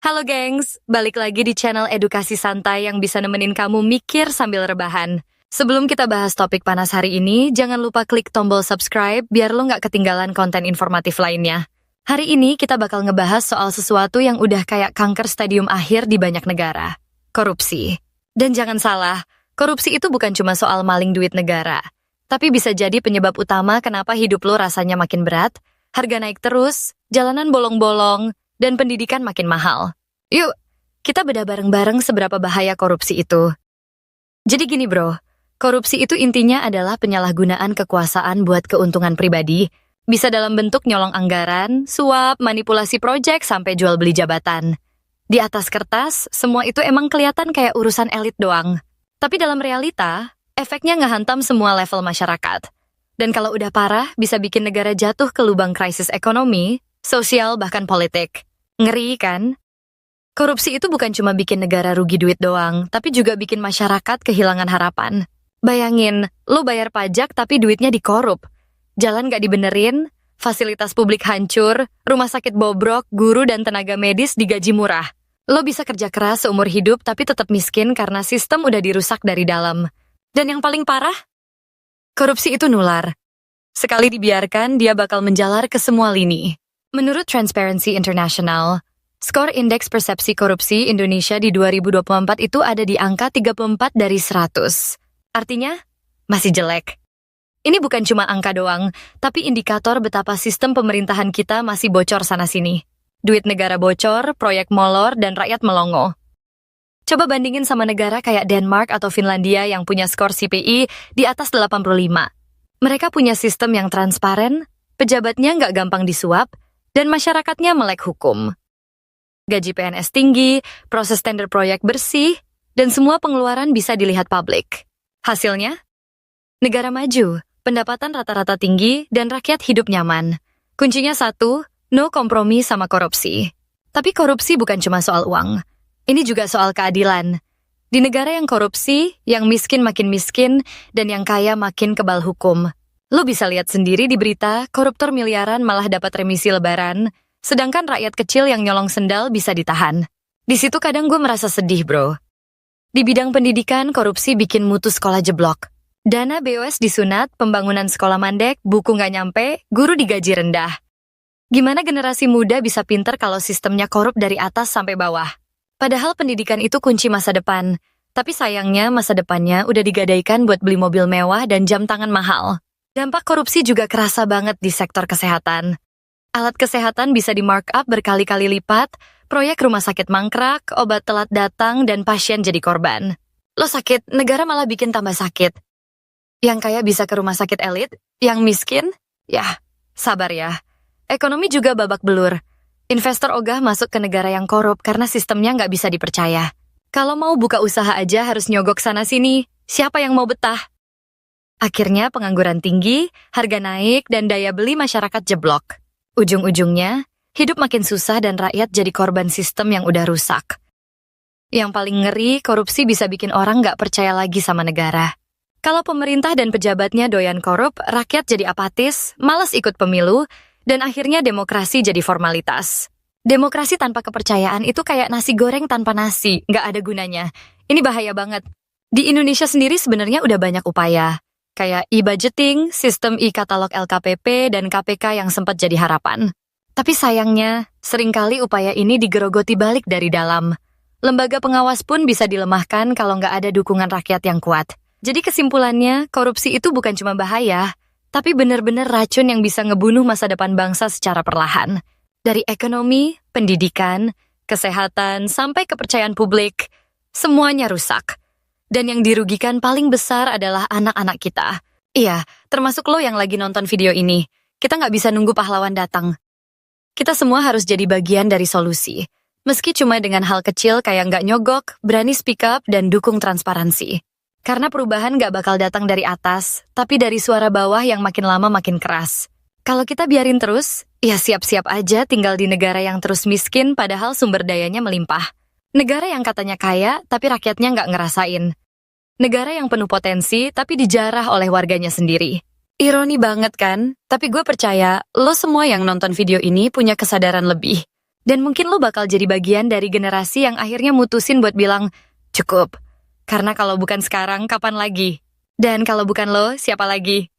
Halo gengs, balik lagi di channel edukasi santai yang bisa nemenin kamu mikir sambil rebahan. Sebelum kita bahas topik panas hari ini, jangan lupa klik tombol subscribe biar lo nggak ketinggalan konten informatif lainnya. Hari ini kita bakal ngebahas soal sesuatu yang udah kayak kanker stadium akhir di banyak negara. Korupsi. Dan jangan salah, korupsi itu bukan cuma soal maling duit negara. Tapi bisa jadi penyebab utama kenapa hidup lo rasanya makin berat, harga naik terus, jalanan bolong-bolong, dan pendidikan makin mahal. Yuk, kita bedah bareng-bareng seberapa bahaya korupsi itu. Jadi gini bro, korupsi itu intinya adalah penyalahgunaan kekuasaan buat keuntungan pribadi, bisa dalam bentuk nyolong anggaran, suap, manipulasi proyek, sampai jual beli jabatan. Di atas kertas, semua itu emang kelihatan kayak urusan elit doang. Tapi dalam realita, efeknya ngehantam semua level masyarakat. Dan kalau udah parah, bisa bikin negara jatuh ke lubang krisis ekonomi, sosial, bahkan politik. Ngeri kan? Korupsi itu bukan cuma bikin negara rugi duit doang, tapi juga bikin masyarakat kehilangan harapan. Bayangin, lo bayar pajak tapi duitnya dikorup. Jalan gak dibenerin, fasilitas publik hancur, rumah sakit bobrok, guru dan tenaga medis digaji murah. Lo bisa kerja keras seumur hidup tapi tetap miskin karena sistem udah dirusak dari dalam. Dan yang paling parah, korupsi itu nular. Sekali dibiarkan, dia bakal menjalar ke semua lini. Menurut Transparency International, skor indeks persepsi korupsi Indonesia di 2024 itu ada di angka 34 dari 100. Artinya, masih jelek. Ini bukan cuma angka doang, tapi indikator betapa sistem pemerintahan kita masih bocor sana-sini. Duit negara bocor, proyek molor, dan rakyat melongo. Coba bandingin sama negara kayak Denmark atau Finlandia yang punya skor CPI di atas 85. Mereka punya sistem yang transparan, pejabatnya nggak gampang disuap, dan masyarakatnya melek hukum. Gaji PNS tinggi, proses tender proyek bersih, dan semua pengeluaran bisa dilihat publik. Hasilnya? Negara maju, pendapatan rata-rata tinggi, dan rakyat hidup nyaman. Kuncinya satu, no kompromi sama korupsi. Tapi korupsi bukan cuma soal uang. Ini juga soal keadilan. Di negara yang korupsi, yang miskin makin miskin, dan yang kaya makin kebal hukum. Lo bisa lihat sendiri di berita, koruptor miliaran malah dapat remisi lebaran, sedangkan rakyat kecil yang nyolong sendal bisa ditahan. Di situ kadang gue merasa sedih, bro. Di bidang pendidikan, korupsi bikin mutu sekolah jeblok. Dana BOS disunat, pembangunan sekolah mandek, buku nggak nyampe, guru digaji rendah. Gimana generasi muda bisa pinter kalau sistemnya korup dari atas sampai bawah? Padahal pendidikan itu kunci masa depan. Tapi sayangnya masa depannya udah digadaikan buat beli mobil mewah dan jam tangan mahal. Dampak korupsi juga kerasa banget di sektor kesehatan. Alat kesehatan bisa di-markup berkali-kali lipat, proyek rumah sakit mangkrak, obat telat datang, dan pasien jadi korban. Lo sakit, negara malah bikin tambah sakit. Yang kaya bisa ke rumah sakit elit, yang miskin, ya, sabar ya. Ekonomi juga babak belur. Investor ogah masuk ke negara yang korup karena sistemnya nggak bisa dipercaya. Kalau mau buka usaha aja harus nyogok sana-sini, siapa yang mau betah? Akhirnya pengangguran tinggi, harga naik, dan daya beli masyarakat jeblok. Ujung-ujungnya, hidup makin susah dan rakyat jadi korban sistem yang udah rusak. Yang paling ngeri, korupsi bisa bikin orang nggak percaya lagi sama negara. Kalau pemerintah dan pejabatnya doyan korup, rakyat jadi apatis, malas ikut pemilu, dan akhirnya demokrasi jadi formalitas. Demokrasi tanpa kepercayaan itu kayak nasi goreng tanpa nasi, nggak ada gunanya. Ini bahaya banget. Di Indonesia sendiri sebenarnya udah banyak upaya. Kayak e-budgeting, sistem e-katalog LKPP, dan KPK yang sempat jadi harapan. Tapi sayangnya, seringkali upaya ini digerogoti balik dari dalam. Lembaga pengawas pun bisa dilemahkan kalau nggak ada dukungan rakyat yang kuat. Jadi kesimpulannya, korupsi itu bukan cuma bahaya, tapi benar-benar racun yang bisa ngebunuh masa depan bangsa secara perlahan. Dari ekonomi, pendidikan, kesehatan, sampai kepercayaan publik, semuanya rusak. Dan yang dirugikan paling besar adalah anak-anak kita. Iya, termasuk lo yang lagi nonton video ini. Kita nggak bisa nunggu pahlawan datang. Kita semua harus jadi bagian dari solusi. Meski cuma dengan hal kecil kayak nggak nyogok, berani speak up, dan dukung transparansi. Karena perubahan nggak bakal datang dari atas, tapi dari suara bawah yang makin lama makin keras. Kalau kita biarin terus, ya siap-siap aja tinggal di negara yang terus miskin padahal sumber dayanya melimpah. Negara yang katanya kaya, tapi rakyatnya nggak ngerasain. Negara yang penuh potensi, tapi dijarah oleh warganya sendiri. Ironi banget kan? Tapi gue percaya, lo semua yang nonton video ini punya kesadaran lebih. Dan mungkin lo bakal jadi bagian dari generasi yang akhirnya mutusin buat bilang, cukup. Karena kalau bukan sekarang, kapan lagi? Dan kalau bukan lo, siapa lagi?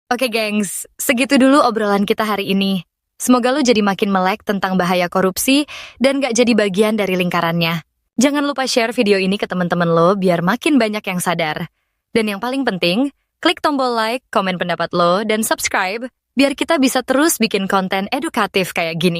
Oke gengs, segitu dulu obrolan kita hari ini. Semoga lo jadi makin melek tentang bahaya korupsi dan gak jadi bagian dari lingkarannya. Jangan lupa share video ini ke teman-teman lo biar makin banyak yang sadar. Dan yang paling penting, klik tombol like, komen pendapat lo, dan subscribe biar kita bisa terus bikin konten edukatif kayak gini.